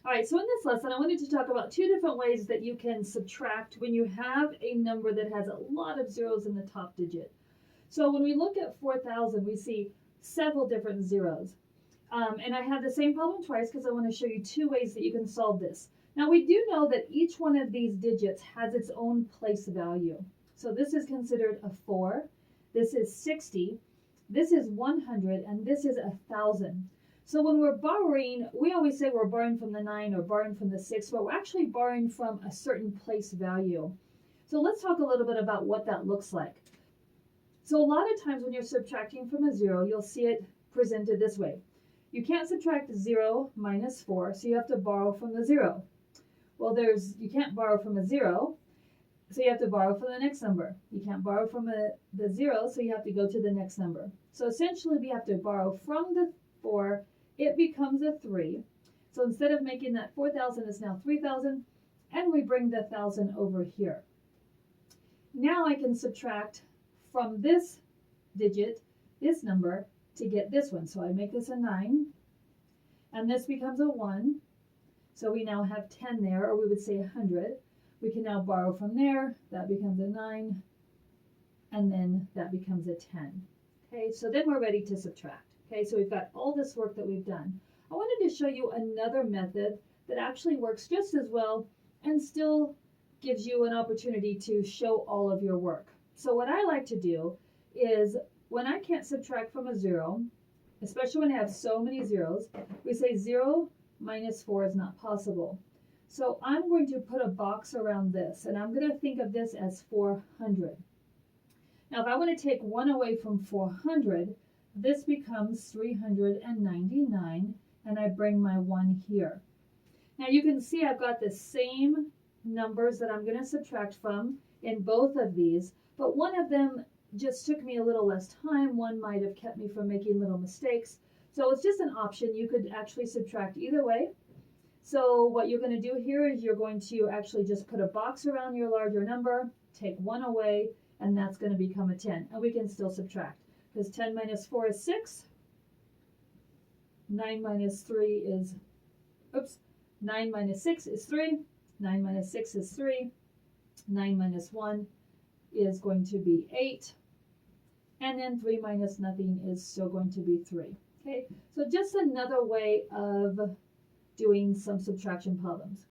All right, so in this lesson, I wanted to talk about two different ways that you can subtract when you have a number that has a lot of zeros in the top digit. So when we look at 4,000, we see several different zeros. And I have the same problem twice because I want to show you two ways that you can solve this. Now we do know that each one of these digits has its own place value. So this is considered a 4, this is 60, this is 100, and this is 1,000. So when we're borrowing, we always say we're borrowing from the 9 or borrowing from the 6, but we're actually borrowing from a certain place value. So let's talk a little bit about what that looks like. So a lot of times when you're subtracting from a 0, you'll see it presented this way. You can't subtract 0 minus 4, so you have to borrow from the 0. Well, you can't borrow from a 0, so you have to borrow from the next number. You can't borrow from the 0, so you have to go to the next number. So essentially, we have to borrow from the 4. It becomes a 3. So instead of making that 4,000, it's now 3,000, and we bring the 1,000 over here. Now I can subtract from this digit, this number, to get this one. So I make this a 9, and this becomes a 1. So we now have 10 there, or we would say 100. We can now borrow from there. That becomes a 9, and then that becomes a 10. Okay, so then we're ready to subtract. Okay, so we've got all this work that we've done. I wanted to show you another method that actually works just as well and still gives you an opportunity to show all of your work. So what I like to do is when I can't subtract from a 0, especially when I have so many zeros, we say 0 minus 4 is not possible. So I'm going to put a box around this, and I'm going to think of this as 400. Now if I want to take 1 away from 400, this becomes 399, and I bring my 1 here. Now you can see I've got the same numbers that I'm going to subtract from in both of these, but one of them just took me a little less time. One might have kept me from making little mistakes. So it's just an option. You could actually subtract either way. So what you're going to do here is you're going to actually just put a box around your larger number, take 1 away, and that's going to become a 10. And we can still subtract because 10 minus 4 is 6. 9 minus 3 is, 9 minus 6 is 3. 9 minus 6 is 3. 9 minus 1 is going to be 8. And then 3 minus nothing is still going to be 3. Okay, so just another way of doing some subtraction problems.